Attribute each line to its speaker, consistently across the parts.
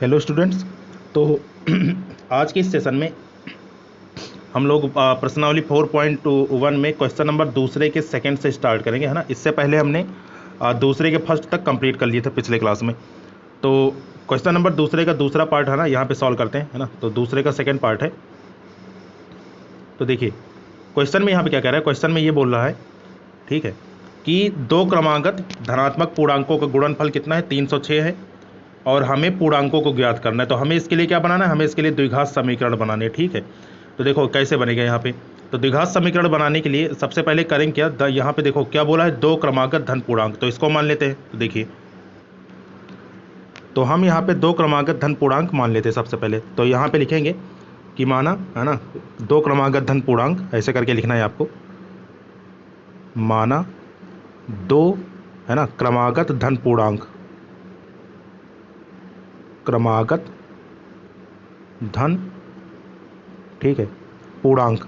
Speaker 1: Hello students. तो आज के इस सेशन में हम लोग प्रश्नावली 4.1 में क्वेश्चन नंबर दूसरे के सेकंड से स्टार्ट करेंगे, है ना। इससे पहले हमने दूसरे के फर्स्ट तक कंप्लीट कर लिए थे पिछले क्लास में। तो क्वेश्चन नंबर दूसरे का दूसरा पार्ट है ना, यहाँ पे सॉल्व करते हैं, है ना। तो दूसरे का सेकंड पार्ट है। तो देखिए क्वेश्चन में यहाँ पे क्या कह रहा है। क्वेश्चन में ये बोल रहा है, ठीक है, कि दो क्रमागत धनात्मक पूर्णांकों का गुणनफल कितना है, 306 है, और हमें पूर्णांकों को ज्ञात करना है। तो हमें इसके लिए क्या बनाना है, हमें इसके लिए द्विघात समीकरण बनाने हैं, ठीक है। तो देखो कैसे बनेगा यहाँ पे। तो द्विघात समीकरण बनाने के लिए सबसे पहले करेंगे क्या, यहाँ पे देखो क्या बोला है, दो क्रमागत धन पूर्णांक, तो इसको मान लेते हैं। तो देखिए, तो हम यहाँ पे दो क्रमागत धन पूर्णांक मान लेते हैं सबसे पहले। तो यहाँ पे लिखेंगे कि माना, है ना, दो क्रमागत धन पूर्णांक, ऐसे करके लिखना है आपको। माना दो, है ना, क्रमागत धन पूर्णांक, क्रमागत धन, ठीक है, पूर्णांक।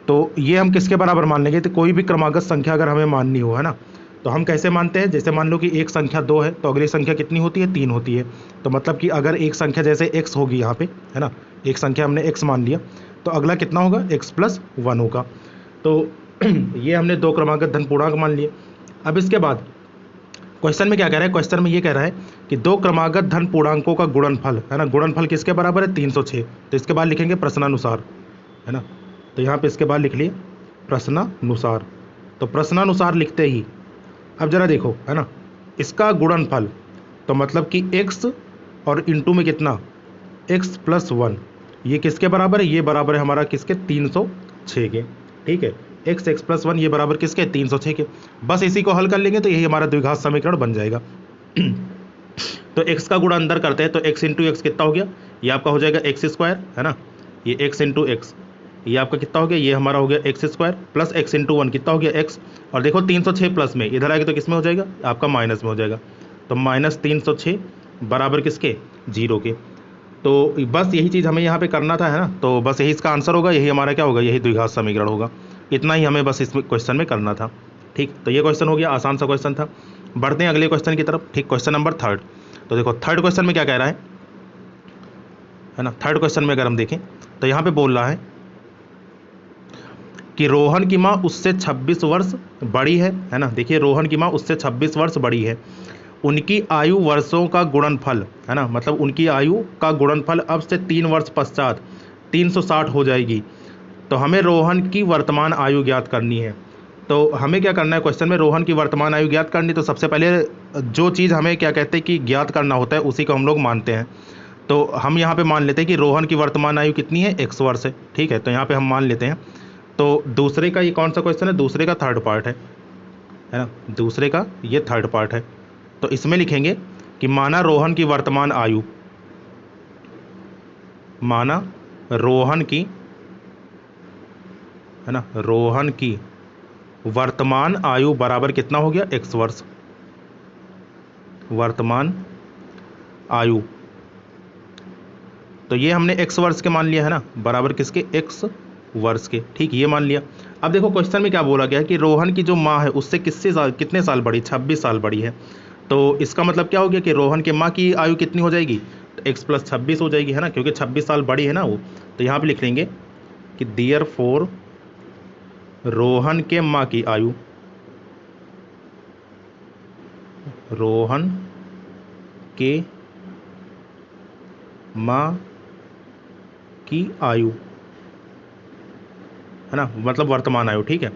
Speaker 1: तो ये हम किसके बराबर मान लेंगे, तो कोई भी क्रमागत संख्या अगर हमें माननी हो, है ना, तो हम कैसे मानते हैं। जैसे मान लो कि एक संख्या 2 है, तो अगली संख्या कितनी होती है, 3 होती है। तो मतलब कि अगर एक संख्या जैसे x होगी यहाँ पे, है ना, एक संख्या हमने x मान लिया, तो अगला कितना होगा, x+1 होगा। तो ये हमने दो क्रमागत धन पूर्णांक मान लिए। अब इसके बाद क्वेश्चन में क्या कह रहा है, क्वेश्चन में ये कह रहा है कि दो क्रमागत धन पूर्णांकों का गुणनफल, है ना, गुणनफल किसके बराबर है, 306। तो इसके बाद लिखेंगे प्रश्नानुसार, है ना। तो यहाँ पे इसके बाद लिख लिए प्रश्नानुसार। तो प्रश्नानुसार लिखते ही अब जरा देखो, है ना, इसका गुणनफल, तो मतलब कि x और इंटू में कितना, x+1, ये किसके बराबर है, ये बराबर है हमारा किसके, 306 के, ठीक है। x+1 ये बराबर किसके, 306 के। बस इसी को हल कर लेंगे तो यही हमारा द्विघात समीकरण बन जाएगा। तो x का गुणा अंदर करते हैं, तो x इंटू एक्स कितना हो गया, ये आपका हो जाएगा x², है ना, ये x इंटू एक्स, ये आपका कितना हो गया, ये हमारा हो गया x² प्लस x इंटू 1 कितना हो गया x। और देखो 306 प्लस में इधर आएगा तो किस में हो जाएगा, आपका माइनस में हो जाएगा। तो -306 बराबर किसके, 0 के। तो बस यही चीज़ हमें यहाँ पे करना था, है ना। तो बस यही इसका आंसर होगा, यही हमारा क्या होगा, यही द्विघात समीकरण होगा। इतना ही हमें बस इस क्वेश्चन में करना था, ठीक। तो ये क्वेश्चन हो गया, आसान सा क्वेश्चन था। बढ़ते हैं अगले क्वेश्चन की तरफ, ठीक। Question number 3। तो देखो थर्ड क्वेश्चन में क्या कह रहा है ना। थर्ड क्वेश्चन में अगर हम देखें तो यहाँ पे बोल रहा है कि रोहन की माँ उससे 26 वर्ष बड़ी है ना। देखिए रोहन की माँ उससे 26 वर्ष बड़ी है, उनकी आयु वर्षों का गुणनफल, है ना, मतलब उनकी आयु का गुणनफल अब से 3 वर्ष पश्चात 360 हो जाएगी। तो हमें रोहन की वर्तमान आयु ज्ञात करनी है। तो हमें क्या करना है, क्वेश्चन में रोहन की वर्तमान आयु ज्ञात करनी। तो सबसे पहले जो चीज़ हमें क्या कहते हैं कि ज्ञात करना होता है, उसी को हम लोग मानते हैं। तो हम यहाँ पे मान लेते हैं कि रोहन की वर्तमान आयु कितनी है, x वर्ष है, ठीक है। तो यहाँ पे हम मान लेते हैं। तो दूसरे का ये कौन सा क्वेश्चन है, दूसरे का थर्ड पार्ट है ना, दूसरे का ये थर्ड पार्ट है। तो इसमें लिखेंगे कि माना रोहन की वर्तमान आयु, माना रोहन की, है ना, रोहन की वर्तमान आयु बराबर कितना हो गया, x वर्ष, वर्तमान आयु। तो ये हमने x वर्ष के मान लिया, है ना, बराबर किसके, x वर्ष के, ठीक, ये मान लिया। अब देखो क्वेश्चन में क्या बोला गया है कि रोहन की जो माँ है उससे कितने साल बड़ी, 26 साल बड़ी है। तो इसका मतलब क्या हो गया कि रोहन के माँ की आयु कितनी हो जाएगी, तो x+26 हो जाएगी, है ना, क्योंकि 26 साल बड़ी है ना वो। तो यहाँ पे लिख लेंगे कि देयरफॉर रोहन के माँ की आयु, रोहन के माँ की आयु, है ना, मतलब वर्तमान आयु, ठीक है।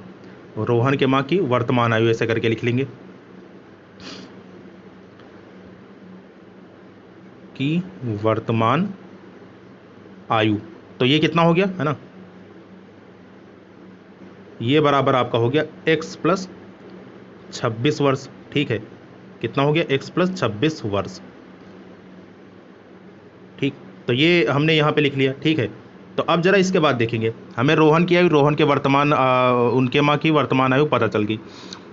Speaker 1: रोहन के माँ की वर्तमान आयु ऐसे करके लिख लेंगे कि वर्तमान आयु। तो ये कितना हो गया, है ना, ये बराबर आपका हो गया x+26 वर्ष, ठीक है। कितना हो गया, x+26 वर्ष, ठीक। तो ये हमने यहाँ पे लिख लिया, ठीक है। तो अब जरा इसके बाद देखेंगे, हमें रोहन की आयु, रोहन के वर्तमान उनके माँ की वर्तमान आयु पता चल गई।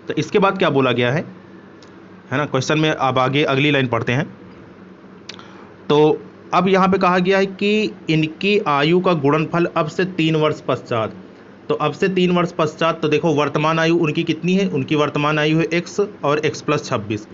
Speaker 1: तो इसके बाद क्या बोला गया है ना, क्वेश्चन में अब आगे अगली लाइन पढ़ते हैं। तो अब यहाँ पे कहा गया है कि इनकी आयु का गुणनफल अब से 3 वर्ष पश्चात। तो अब से 3 वर्ष पश्चात, तो देखो वर्तमान आयु उनकी कितनी है, उनकी वर्तमान आयु है x और x+26।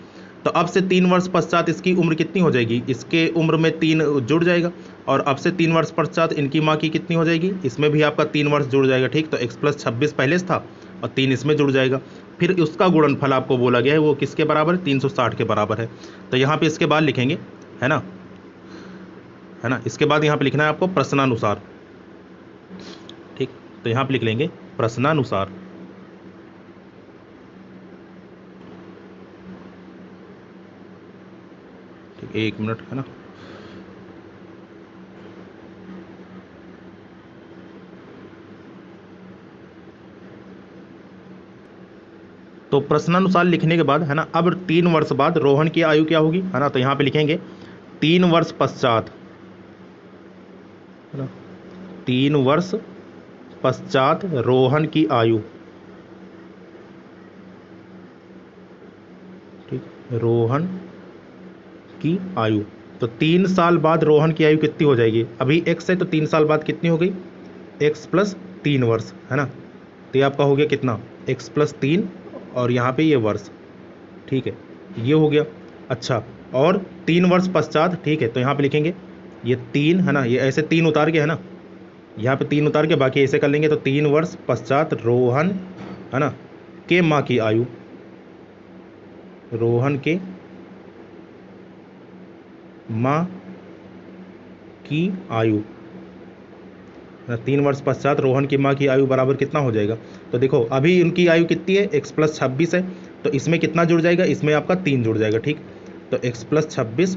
Speaker 1: तो अब से 3 वर्ष पश्चात इसकी उम्र कितनी हो जाएगी, इसके उम्र में 3 जुड़ जाएगा, और अब से 3 वर्ष पश्चात इनकी माँ की कितनी हो जाएगी, इसमें भी आपका 3 वर्ष जुड़ जाएगा। ठीक, तो x + 26 पहले से था और 3 इसमें जुड़ जाएगा। फिर उसका गुणनफल आपको बोला गया है वो किसके बराबर है, 360 के बराबर है। तो यहाँ पे इसके बाद लिखेंगे, है ना, इसके बाद यहाँ पे लिखना है आपको प्रश्नानुसार। ठीक, तो यहाँ पे लिख लेंगे प्रश्नानुसार। ठीक, 1 मिनट, है ना। तो प्रश्नानुसार लिखने के बाद, है ना, अब 3 वर्ष बाद रोहन की आयु क्या होगी, है ना। तो यहाँ पे लिखेंगे 3 वर्ष पश्चात, है ना, 3 वर्ष पश्चात रोहन की आयु। ठीक, रोहन की आयु। तो 3 साल बाद रोहन की आयु कितनी हो जाएगी, अभी x है तो 3 साल बाद कितनी हो गई, x + 3 वर्ष, है ना। तो ये आपका हो गया कितना, x + 3 और यहाँ पे ये वर्ष। ठीक है, ये हो गया। अच्छा, और 3 वर्ष पश्चात, ठीक है, तो यहाँ पे लिखेंगे ये 3, है ना, ये ऐसे 3 उतार के, है ना, यहाँ पे 3 उतार के बाकी ऐसे कर लेंगे। तो 3 वर्ष पश्चात रोहन, है ना, के माँ की आयु, रोहन के माँ की आयु, 3 वर्ष पश्चात रोहन की माँ की आयु बराबर कितना हो जाएगा। तो देखो अभी उनकी आयु कितनी है, x + 26 है, तो इसमें कितना जुड़ जाएगा, इसमें आपका 3 जुड़ जाएगा। ठीक, तो x + 26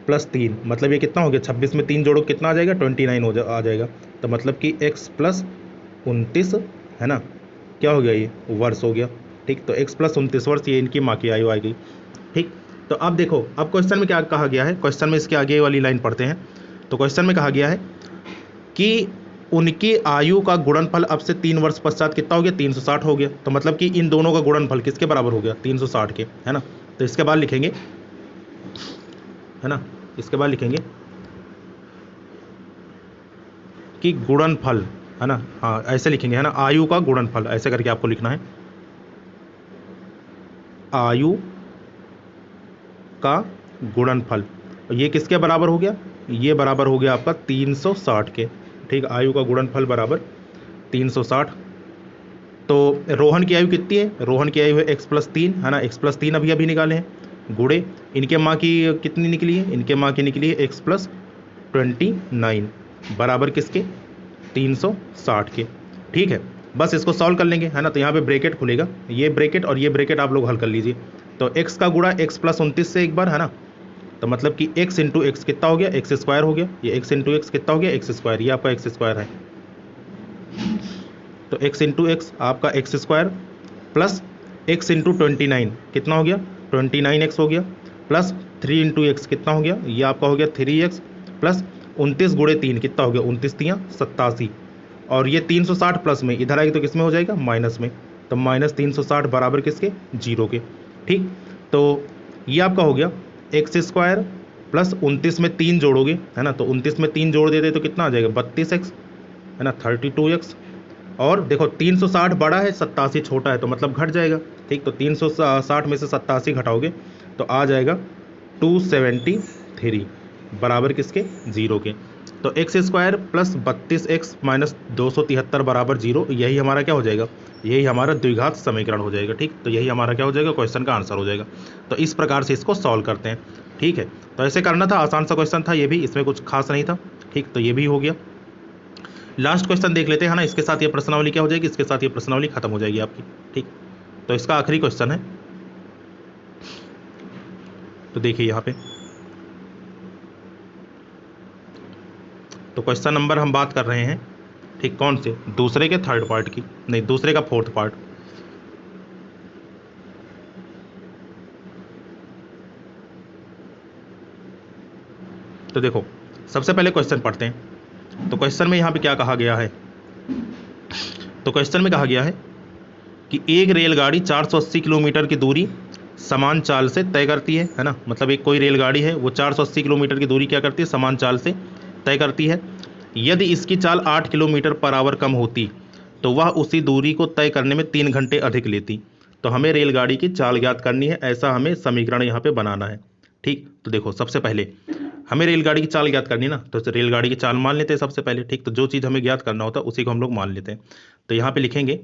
Speaker 1: + 3 मतलब ये कितना हो गया, 26 में 3 जोड़ो कितना आ जाएगा, 29 आ जाएगा। तो मतलब कि x + 29, है ना, क्या हो गया, ये वर्ष हो गया। ठीक, तो x + 29 वर्ष ये इनकी माँ की आयु आ गई। ठीक, तो अब देखो अब क्वेश्चन में क्या कहा गया है, क्वेश्चन में इसके आगे वाली लाइन पढ़ते हैं। तो क्वेश्चन में कहा गया है कि उनकी आयु का गुणनफल अब से 3 वर्ष पश्चात कितना हो गया, 360 हो गया। तो मतलब कि इन दोनों का गुणनफल किसके बराबर हो गया, 360 के, है ना। तो इसके बाद लिखेंगे, है ना, इसके बाद लिखेंगे कि गुणनफल, है ना, हाँ ऐसे लिखेंगे, है ना, आयु का गुणनफल, ऐसे करके आपको लिखना है, आयु का गुणनफल। ये किसके बराबर हो गया, ये बराबर हो गया आपका 360 के। ठीक, आयु का गुणनफल बराबर 360। तो रोहन की आयु कितनी है, रोहन की आयु है x + 3, है ना, x + 3 अभी निकाले हैं, गुणे इनके माँ की कितनी निकली है, इनके माँ की निकली है x + 29 बराबर किसके, 360 के। ठीक है, बस इसको सॉल्व कर लेंगे, है ना। तो यहाँ पे ब्रैकेट खुलेगा, ये ब्रैकेट और ये ब्रैकेट आप लोग हल कर लीजिए। तो x का गुणा x + 29 से एक बार, है ना, तो मतलब कि x × x कितना हो गया, x² हो गया, ये x × x कितना हो गया, x², ये आपका x² है। तो x × x आपका x² प्लस x × 29 कितना हो गया, 29x हो गया, प्लस 3 × x कितना हो गया, ये आपका हो गया 3x, प्लस 29 × 3 कितना हो गया, 29 × 3 = 87, और ये 360 प्लस में इधर आएगा तो किस में हो जाएगा, माइनस में। तो -360 बराबर किसके, 0 के। ठीक, तो ये आपका हो गया x² प्लस 29 में 3 जोड़ोगे, है ना, तो 29 में 3 जोड़ देते तो कितना आ जाएगा, 32x, है ना, 32x। और देखो 360 बड़ा है, 87 छोटा है, तो मतलब घट जाएगा। ठीक, तो 360 में से 87 घटाओगे तो आ जाएगा 273 बराबर किसके, 0 के। तो x² प्लस 32x माइनस 273 बराबर 0, यही हमारा क्या हो जाएगा, यही हमारा द्विघात समीकरण हो जाएगा। ठीक, तो यही हमारा क्या हो जाएगा, क्वेश्चन का आंसर हो जाएगा। तो इस प्रकार से इसको सॉल्व करते हैं। ठीक है, तो ऐसे करना था, आसान सा क्वेश्चन था ये भी, इसमें कुछ खास नहीं था। ठीक, तो ये भी हो गया। लास्ट क्वेश्चन देख लेते हैं, है ना, इसके साथ ये प्रश्नावली क्या हो जाएगी, इसके साथ ये प्रश्नावली खत्म हो जाएगी आपकी। ठीक, तो इसका आखिरी क्वेश्चन है, तो देखिए यहाँ पे, तो क्वेश्चन नंबर हम बात कर रहे हैं, ठीक, कौन से, दूसरे के 3rd पार्ट की, नहीं दूसरे का 4th पार्ट। तो देखो सबसे पहले क्वेश्चन पढ़ते हैं। तो क्वेश्चन में यहाँ पे क्या कहा गया है, तो क्वेश्चन में कहा गया है कि एक रेलगाड़ी 480 किलोमीटर की दूरी समान चाल से तय करती है ना, मतलब एक कोई रेलगाड़ी है वो 480 किलोमीटर की दूरी क्या करती है, समान चाल से तय करती है। यदि इसकी चाल 8 किलोमीटर पर आवर कम होती तो वह उसी दूरी को तय करने में 3 घंटे अधिक लेती। तो हमें रेलगाड़ी की चाल ज्ञात करनी है, ऐसा हमें समीकरण यहाँ पे बनाना है। ठीक, तो देखो सबसे पहले हमें रेलगाड़ी की चाल ज्ञात करनी ना, तो रेलगाड़ी की चाल मान लेते हैं सबसे पहले। ठीक, तो जो चीज़ हमें ज्ञात करना होता है उसी को हम लोग मान लेते हैं। तो यहाँ पे लिखेंगे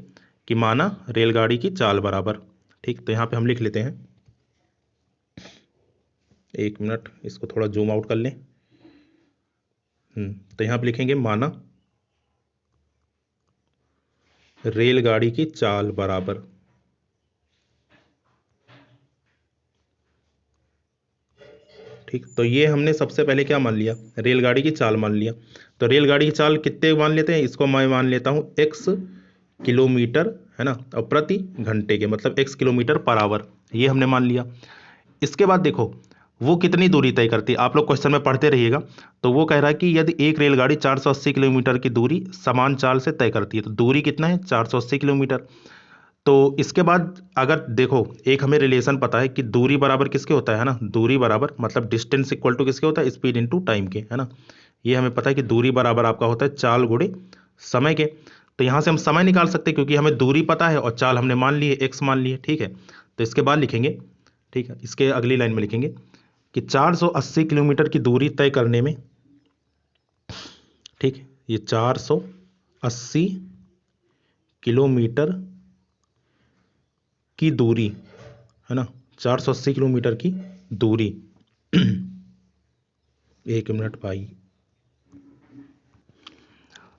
Speaker 1: कि माना रेलगाड़ी की चाल बराबर। ठीक, तो यहाँ पे हम लिख लेते हैं, एक मिनट इसको थोड़ा जूम आउट कर लें। तो यहाँ पे लिखेंगे माना रेलगाड़ी की चाल बराबर। ठीक, तो ये हमने सबसे पहले क्या मान लिया, रेलगाड़ी की चाल मान लिया। तो रेलगाड़ी की चाल कितने मान लेते हैं, इसको मैं मान लेता हूँ x किलोमीटर, है ना, और प्रति घंटे के, मतलब x किलोमीटर पर आवर, ये हमने मान लिया। इसके बाद देखो वो कितनी दूरी तय करती है, आप लोग क्वेश्चन में पढ़ते रहिएगा। तो वो कह रहा है कि यदि एक रेलगाड़ी 480 किलोमीटर की दूरी समान चाल से तय करती है, तो दूरी कितना है, 480 किलोमीटर। तो इसके बाद अगर देखो एक हमें रिलेशन पता है कि दूरी बराबर किसके होता है ना, दूरी बराबर मतलब डिस्टेंस इक्वल टू किसके होता है, स्पीड इनटू टाइम के, है ना। ये हमें पता है कि दूरी बराबर आपका होता है चाल गुणे समय के। तो यहाँ से हम समय निकाल सकते हैं क्योंकि हमें दूरी पता है और चाल हमने मान ली है, एक्स मान ली है। ठीक है, तो इसके बाद लिखेंगे, ठीक है, इसके अगली लाइन में लिखेंगे कि 480 किलोमीटर की दूरी तय करने में, ठीक, ये 480 किलोमीटर की दूरी, है ना, 480 किलोमीटर की दूरी एक मिनट भाई।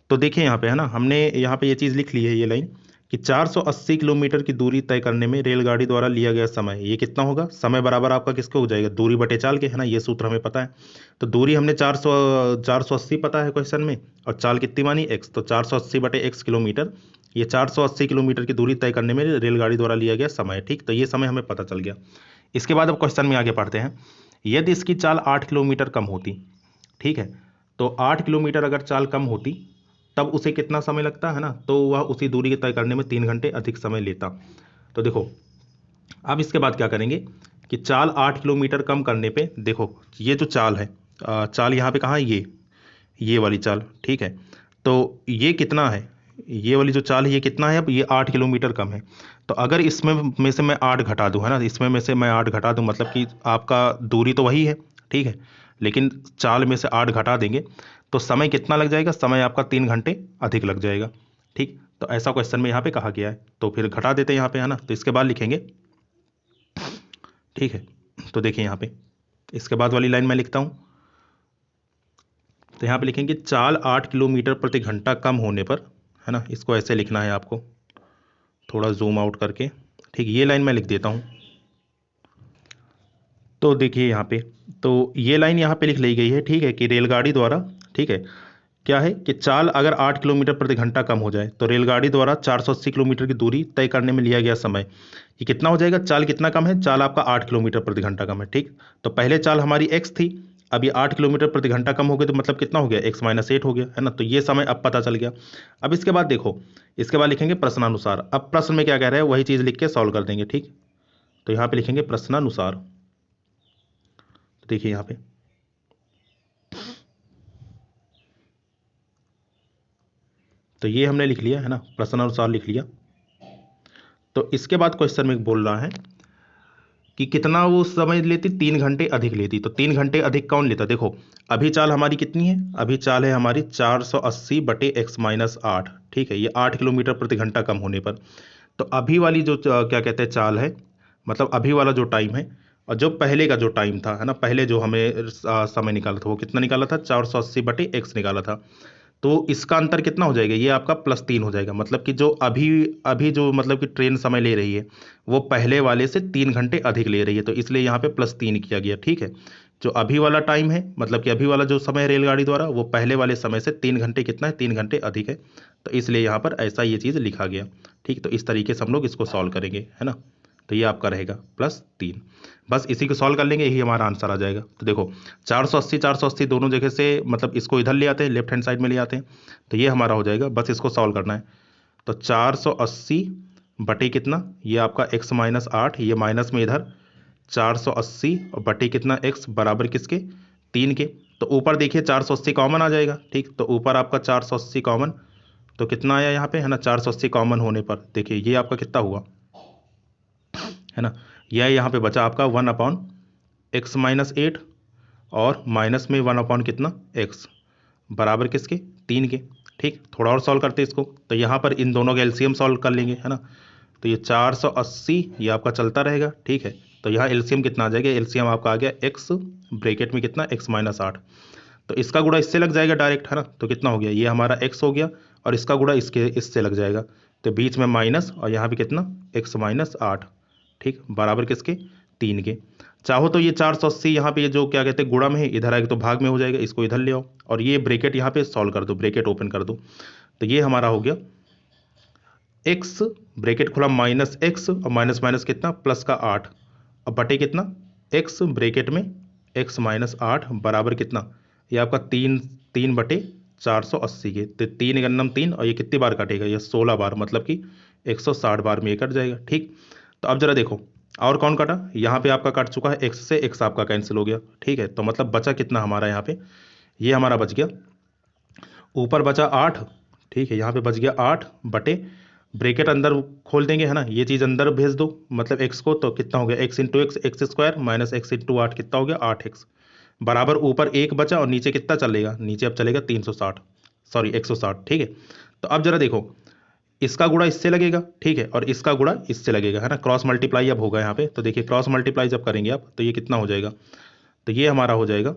Speaker 1: तो देखिए यहाँ पे, है ना, हमने यहाँ पे ये चीज़ लिख ली है, ये लाइन कि 480 किलोमीटर की दूरी तय करने में रेलगाड़ी द्वारा लिया गया समय, ये कितना होगा, समय बराबर आपका किसको हो जाएगा, दूरी बटे चाल के, है ना, ये सूत्र हमें पता है। तो दूरी हमने 480 पता है क्वेश्चन में, और चाल कितनी मानी, x, तो 480 बटे x किलोमीटर, ये 480 किलोमीटर की दूरी तय करने में रेलगाड़ी द्वारा लिया गया समय। ठीक, तो ये समय हमें पता चल गया। इसके बाद अब क्वेश्चन में आगे पढ़ते हैं, यदि इसकी चाल 8 किलोमीटर कम होती, ठीक है, तो 8 किलोमीटर अगर चाल कम होती तब उसे कितना समय लगता, है ना, तो वह उसी दूरी के तय करने में 3 घंटे अधिक समय लेता। तो देखो अब इसके बाद क्या करेंगे कि चाल 8 किलोमीटर कम करने पे, देखो ये जो चाल है, चाल यहाँ पे कहाँ है, ये वाली चाल, ठीक है, तो ये कितना है, ये वाली जो चाल है ये कितना है, अब ये 8 किलोमीटर कम है। तो अगर इसमें में से मैं 8 घटा दूं, है ना, इसमें में से मैं 8 घटा दूं, मतलब कि आपका दूरी तो वही है, ठीक है, लेकिन चाल में से 8 घटा देंगे तो समय कितना लग जाएगा, समय आपका 3 घंटे अधिक लग जाएगा। ठीक, तो ऐसा क्वेश्चन में यहाँ पे कहा गया है, तो फिर घटा देते हैं यहाँ पे, है ना। तो इसके बाद लिखेंगे, ठीक है, तो देखिए यहाँ पे इसके बाद वाली लाइन मैं लिखता हूँ। तो यहाँ पे लिखेंगे चाल 8 किलोमीटर प्रति घंटा कम होने पर, है ना, इसको ऐसे लिखना है आपको, थोड़ा जूम आउट करके। ठीक, ये लाइन मैं लिख देता हूँ। तो देखिए यहाँ पे, तो ये लाइन यहाँ पे लिख ली गई है, ठीक है, कि रेलगाड़ी द्वारा, ठीक है, क्या है कि चाल अगर 8 किलोमीटर प्रति घंटा कम हो जाए तो रेलगाड़ी द्वारा 480 किलोमीटर की दूरी तय करने में लिया गया समय ये कितना हो जाएगा, चाल कितना कम है, चाल आपका 8 किलोमीटर प्रति घंटा कम है। ठीक, तो पहले चाल हमारी x थी, अब ये 8 किलोमीटर प्रति घंटा कम हो गया, तो मतलब कितना हो गया, x माइनस 8 हो गया, है ना। तो ये समय अब पता चल गया। अब इसके बाद देखो, इसके बाद लिखेंगे प्रश्नानुसार। अब प्रश्न में क्या कह रहा है वही चीज़ लिख के सॉल्व कर देंगे। ठीक, तो यहाँ पे लिखेंगे प्रश्नानुसार। तो देखिए यहाँ पे, तो ये हमने लिख लिया, है ना, प्रश्नानुसार लिख लिया। तो इसके बाद क्वेश्चन में बोल रहा है कि कितना वो समय लेती, 3 घंटे अधिक लेती। तो 3 घंटे अधिक कौन लेता, देखो अभी चाल हमारी कितनी है, अभी चाल है हमारी 480 बटे x माइनस 8। ठीक है, ये 8 किलोमीटर प्रति घंटा कम होने पर। तो अभी वाली जो क्या कहते हैं चाल है, मतलब अभी वाला जो टाइम है, और जो पहले का जो टाइम था, है ना, पहले जो हमें समय निकाला था वो कितना निकाला था, 480 बटे x निकाला था। तो इसका अंतर कितना हो जाएगा, ये आपका +3 हो जाएगा। मतलब कि जो अभी अभी जो मतलब कि ट्रेन समय ले रही है वो पहले वाले से 3 घंटे अधिक ले रही है, तो इसलिए यहाँ पे +3 किया गया। ठीक है, जो अभी वाला टाइम है, मतलब कि अभी वाला जो समय है रेलगाड़ी द्वारा, वो पहले वाले समय से 3 घंटे कितना है, 3 घंटे अधिक है, तो इसलिए यहाँ पर ऐसा ये चीज़ लिखा गया। ठीक, तो इस तरीके से हम लोग इसको सॉल्व करेंगे, है ना। तो ये आपका रहेगा +3। बस इसी को सॉल्व कर लेंगे, यही हमारा आंसर आ जाएगा। तो देखो 480 दोनों जगह से, मतलब इसको इधर ले आते हैं, लेफ्ट हैंड साइड में ले आते हैं, तो ये हमारा हो जाएगा। बस इसको सॉल्व करना है। तो 480 बटे कितना, ये आपका x माइनस 8, ये माइनस में इधर 480 और बटे कितना x बराबर किसके, 3 के। तो ऊपर देखिए 480 कॉमन आ जाएगा। ठीक, तो ऊपर आपका 480 कॉमन, तो कितना आया यहाँ पे, है ना, 480 कॉमन होने पर देखिए ये आपका कितना हुआ, है ना। यह यहाँ पे बचा आपका 1/x-8 और माइनस में 1 कितना x बराबर किसके 3 के। ठीक, थोड़ा और सॉल्व करते हैं इसको, तो यहाँ पर इन दोनों का एलसीएम सॉल्व कर लेंगे, है ना। तो ये 480 ये आपका चलता रहेगा। ठीक है, तो यहाँ एलसीएम कितना आ जाएगा, एलसीएम आपका आ गया x ब्रैकेट में कितना x-8, तो इसका गुणा इससे लग जाएगा डायरेक्ट, है ना। तो कितना हो गया, ये हमारा x हो गया और इसका गुणा इससे लग जाएगा, तो बीच में माइनस और यहाँ भी कितना x-8। ठीक, बराबर किसके 3 के। चाहो तो ये 480 यहाँ पे ये जो क्या कहते हैं गुणा में है, इधर आएगा तो भाग में हो जाएगा, इसको इधर ले आओ और ये ब्रैकेट यहाँ पे सॉल्व कर दो, ब्रैकेट ओपन कर दो, तो ये हमारा हो गया x ब्रैकेट खुला माइनस x और माइनस माइनस कितना प्लस का 8 और बटे कितना x ब्रैकेट में x-8 बराबर कितना, ये आपका 3/480 के, तो 3×3 और ये कितनी बार काटेगा, ये 16 बार, मतलब कि 160 बार में ये कट जाएगा। ठीक, तो अब जरा देखो और कौन कटा, यहाँ पे आपका कट चुका है x से, x आपका कैंसिल हो गया। ठीक है, तो मतलब बचा कितना हमारा यहाँ पे, ये हमारा बच गया ऊपर बचा 8। ठीक है, यहाँ पे बच गया 8 बटे ब्रैकेट अंदर खोल देंगे, है ना, ये चीज़ अंदर भेज दो मतलब x को, तो कितना हो गया x माइनस x/8 कितना हो गया 8x बराबर ऊपर 1 बचा और नीचे कितना चलेगा, नीचे अब चलेगा 160। ठीक है, तो अब जरा देखो इसका गुणा इससे लगेगा, ठीक है, और इसका गुणा इससे लगेगा, है ना, क्रॉस मल्टीप्लाई अब होगा यहाँ पे। तो देखिए क्रॉस मल्टीप्लाई जब करेंगे आप तो ये कितना हो जाएगा, तो ये हमारा हो जाएगा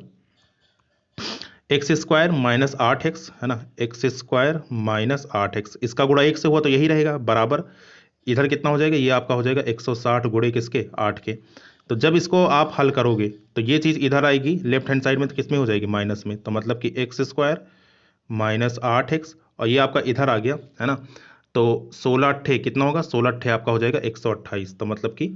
Speaker 1: x² माइनस 8x, है ना, x² माइनस 8x, इसका गुणा 1 से हुआ तो यही रहेगा बराबर इधर कितना हो जाएगा, ये आपका हो जाएगा 160 गुणे किसके 8 के। तो जब इसको आप हल करोगे तो ये चीज़ इधर आएगी लेफ्ट हैंड साइड में, तो किस में हो जाएगी माइनस में, तो मतलब कि x² माइनस 8x और ये आपका इधर आ गया, है ना। तो 16 कितना होगा, 16 आपका हो जाएगा 128, तो मतलब कि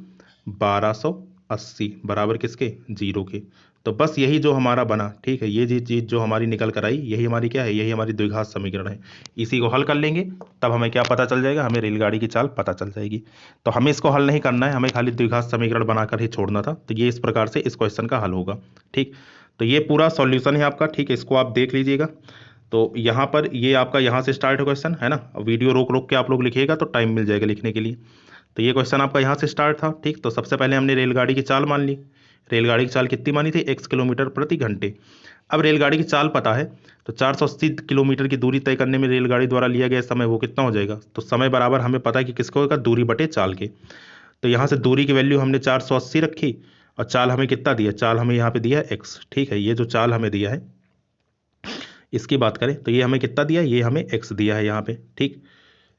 Speaker 1: 1280 बराबर किसके 0 के। तो बस यही जो हमारा बना, ठीक है, ये चीज़ जो हमारी निकल कर आई यही हमारी क्या है, यही हमारी द्विघात समीकरण है। इसी को हल कर लेंगे तब हमें क्या पता चल जाएगा, हमें रेलगाड़ी की चाल पता चल जाएगी। तो हमें इसको हल नहीं करना है, हमें खाली द्विघात समीकरण बनाकर ही छोड़ना था। तो ये इस प्रकार से इस क्वेश्चन का हल होगा। ठीक, तो ये पूरा सॉल्यूशन है आपका। ठीक है, इसको आप देख लीजिएगा। तो यहाँ पर ये आपका यहाँ से स्टार्ट है क्वेश्चन, है ना, वीडियो रोक रोक के आप लोग लिखिएगा तो टाइम मिल जाएगा लिखने के लिए। तो ये क्वेश्चन आपका यहाँ से स्टार्ट था। ठीक, तो सबसे पहले हमने रेलगाड़ी की चाल मान ली। रेलगाड़ी की चाल कितनी मानी थी, x किलोमीटर प्रति घंटे। अब रेलगाड़ी की चाल पता है तो 480 किलोमीटर की दूरी तय करने में रेलगाड़ी द्वारा लिया गया समय वो कितना हो जाएगा, तो समय बराबर हमें पता है कि किसको होगा, दूरी बटे चाल के। तो यहाँ से दूरी की वैल्यू हमने 480 रखी और चाल हमें कितना दिया, चाल हमें यहाँ पे दिया है x। ठीक है, ये जो चाल हमें दिया है इसकी बात करें तो ये हमें कितना दिया है, ये हमें x दिया है यहाँ पे। ठीक,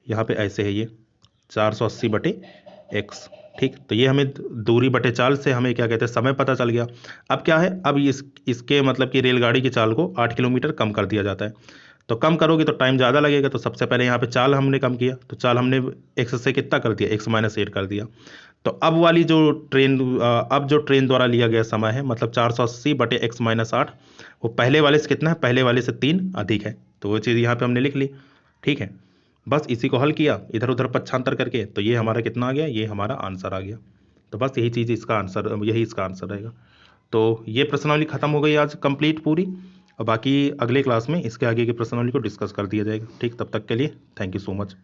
Speaker 1: यहाँ पे ऐसे है ये 480 बटे x। ठीक, तो ये हमें दूरी बटे चाल से हमें क्या कहते हैं समय पता चल गया। अब क्या है, अब इसके मतलब कि रेलगाड़ी की चाल को 8 किलोमीटर कम कर दिया जाता है। तो कम करोगे तो टाइम ज़्यादा लगेगा, तो सबसे पहले यहाँ पे चाल हमने कम किया, तो चाल हमने x से कितना कर दिया, x-8 कर दिया। तो अब वाली जो ट्रेन अब जो ट्रेन द्वारा लिया गया समय है मतलब 480 बटे x-8 वो पहले वाले से कितना है, पहले वाले से 3 अधिक है, तो वो चीज़ यहाँ पे हमने लिख ली। ठीक है, बस इसी को हल किया इधर उधर पक्षांतर करके, तो ये हमारा कितना आ गया, ये हमारा आंसर आ गया। तो बस यही चीज़ इसका आंसर, यही इसका आंसर रहेगा। तो ये प्रश्नावली खत्म हो गई आज कंप्लीट पूरी, और बाकी अगले क्लास में इसके आगे की प्रश्नावली को डिस्कस कर दिया जाएगा। ठीक, तब तक के लिए थैंक यू सो मच।